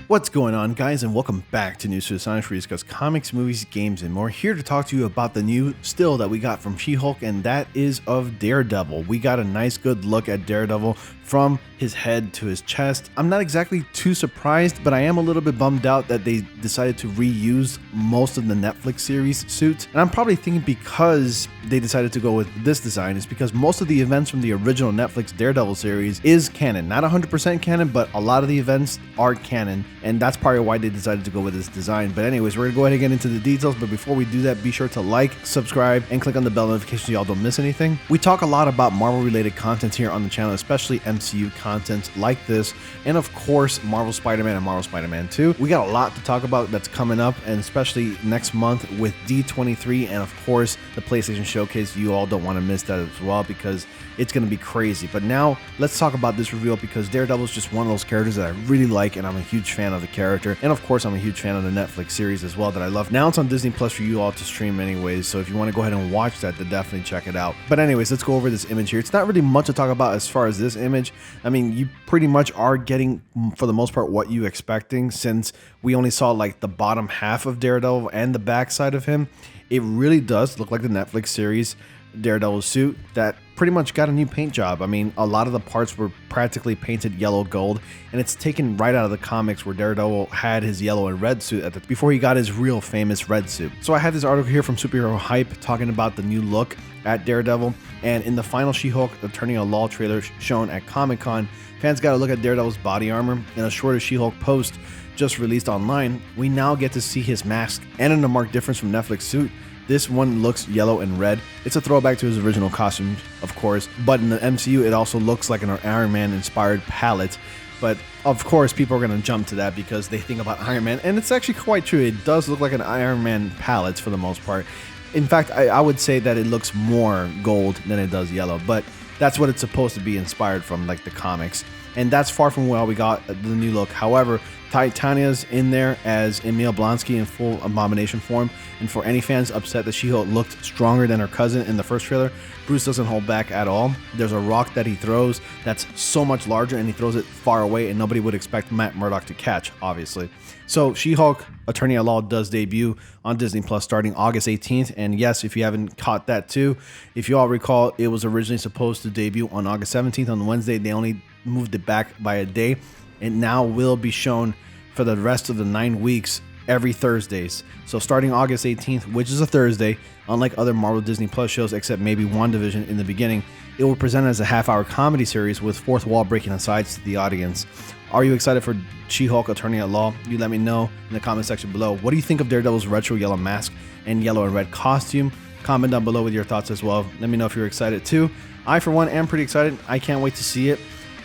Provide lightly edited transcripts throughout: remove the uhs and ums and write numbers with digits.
What's going on, guys, and welcome back to News for the Sonic, where we discuss comics, movies, games, and more. Here to talk to you about the new still that we got from She-Hulk, and that is of Daredevil. We got a nice good look at Daredevil from his head to his chest. I'm not exactly too surprised, but I am a little bit bummed out that they decided to reuse most of the Netflix series suits. And I'm probably thinking because they decided to go with this design is because most of the events from the original Netflix Daredevil series is canon. Not 100% canon, but a lot of the events are canon. And that's probably why they decided to go with this design. But anyways, we're gonna go ahead and get into the details. But before we do that, be sure to like, subscribe, and click on the bell notification so y'all don't miss anything. We talk a lot about Marvel related content here on the channel, especially MCU content like this, and of course Marvel Spider-Man and Marvel Spider-Man 2. We got a lot to talk about that's coming up, and especially next month with D23 and of course the PlayStation Showcase. You all don't want to miss that as well because it's going to be crazy. But now let's talk about this reveal, because Daredevil is just one of those characters that I really like, and I'm a huge fan of the character, and of course I'm a huge fan of the Netflix series as well that I love. Now it's on Disney Plus for you all to stream anyways, so if you want to go ahead and watch that, then definitely check it out. But anyways, let's go over this image here. It's not really much to talk about as far as this image. I mean, you pretty much are getting, for the most part, what you expecting, since we only saw like the bottom half of Daredevil and the backside of him. It really does look like the Netflix series Daredevil suit that pretty much got a new paint job. I mean, a lot of the parts were practically painted yellow gold, and it's taken right out of the comics where Daredevil had his yellow and red suit before he got his real famous red suit. So I have this article here from Superhero Hype talking about the new look at Daredevil, and in the final She-Hulk Attorney at Law trailer shown at Comic-Con, fans got to look at Daredevil's body armor. In a shorter She-Hulk post just released online, we now get to see his mask, and in a marked difference from Netflix suit. This one looks yellow and red. It's a throwback to his original costume, of course, but in the MCU, it also looks like an Iron Man inspired palette. But of course, people are going to jump to that because they think about Iron Man, and it's actually quite true. It does look like an Iron Man palette for the most part. In fact, I would say that it looks more gold than it does yellow, but that's what it's supposed to be inspired from, like the comics. And that's far from where we got the new look. However, Titania's in there as Emil Blonsky in full Abomination form. And for any fans upset that She-Hulk looked stronger than her cousin in the first trailer, Bruce doesn't hold back at all. There's a rock that he throws that's so much larger, and he throws it far away, and nobody would expect Matt Murdock to catch, obviously. So She-Hulk Attorney at Law does debut on Disney Plus starting August 18th. And yes, if you haven't caught that too, if you all recall, it was originally supposed to debut on August 17th on Wednesday. They only moved it back by a day. It now will be shown for the rest of the 9 weeks every Thursdays. So starting August 18th, which is a Thursday, unlike other Marvel Disney Plus shows except maybe WandaVision in the beginning, it will present as a half-hour comedy series with fourth wall breaking asides to the audience. Are you excited for She-Hulk Attorney at Law? You let me know in the comment section below. What do you think of Daredevil's retro yellow mask and yellow and red costume? Comment down below with your thoughts as well. Let me know if you're excited too. I, for one, am pretty excited. I can't wait to see it.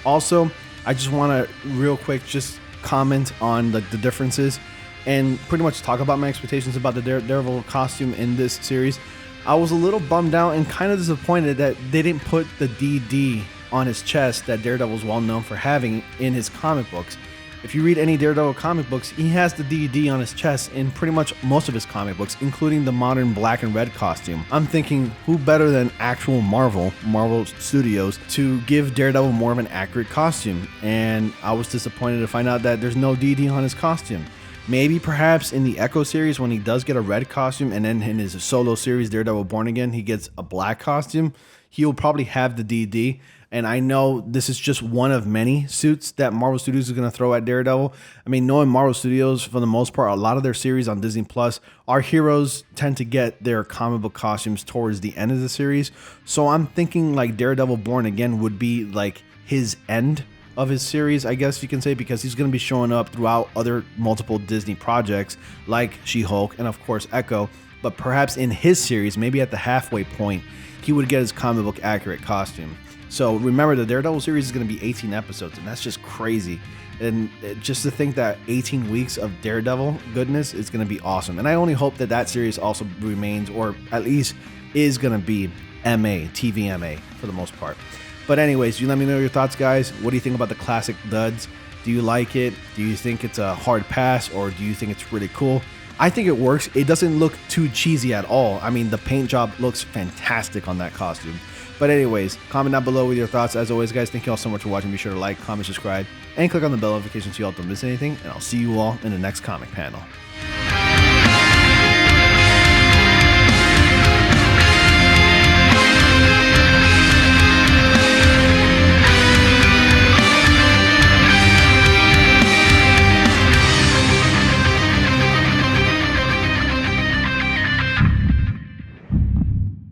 Also, I just want to real quick just comment on the differences and pretty much talk about my expectations about the Daredevil costume in this series. I was a little bummed out and kind of disappointed that they didn't put the DD on his chest that Daredevil is well known for having in his comic books. If you read any Daredevil comic books, he has the DD on his chest in pretty much most of his comic books, including the modern black and red costume. I'm thinking, who better than actual Marvel Studios to give Daredevil more of an accurate costume? And I was disappointed to find out that there's no DD on his costume. Maybe perhaps in the Echo series when he does get a red costume, and then in his solo series Daredevil Born Again he gets a black costume, he'll probably have the DD. And I know this is just one of many suits that Marvel Studios is going to throw at Daredevil. I mean, knowing Marvel Studios, for the most part, a lot of their series on Disney Plus, our heroes tend to get their comic book costumes towards the end of the series. So I'm thinking like Daredevil Born Again would be like his end of his series, I guess you can say, because he's going to be showing up throughout other multiple Disney projects like She-Hulk and of course Echo. But perhaps in his series, maybe at the halfway point, he would get his comic book accurate costume. So remember, the Daredevil series is going to be 18 episodes, and that's just crazy. And just to think that 18 weeks of Daredevil goodness is going to be awesome. And I only hope that that series also remains, or at least is going to be TVMA for the most part. But anyways, you let me know your thoughts, guys. What do you think about the classic duds? Do you like it? Do you think it's a hard pass, or do you think it's really cool? I think it works. It doesn't look too cheesy at all. I mean, the paint job looks fantastic on that costume. But anyways, comment down below with your thoughts. As always, guys, thank you all so much for watching. Be sure to like, comment, subscribe, and click on the bell notification so you all don't miss anything. And I'll see you all in the next comic panel.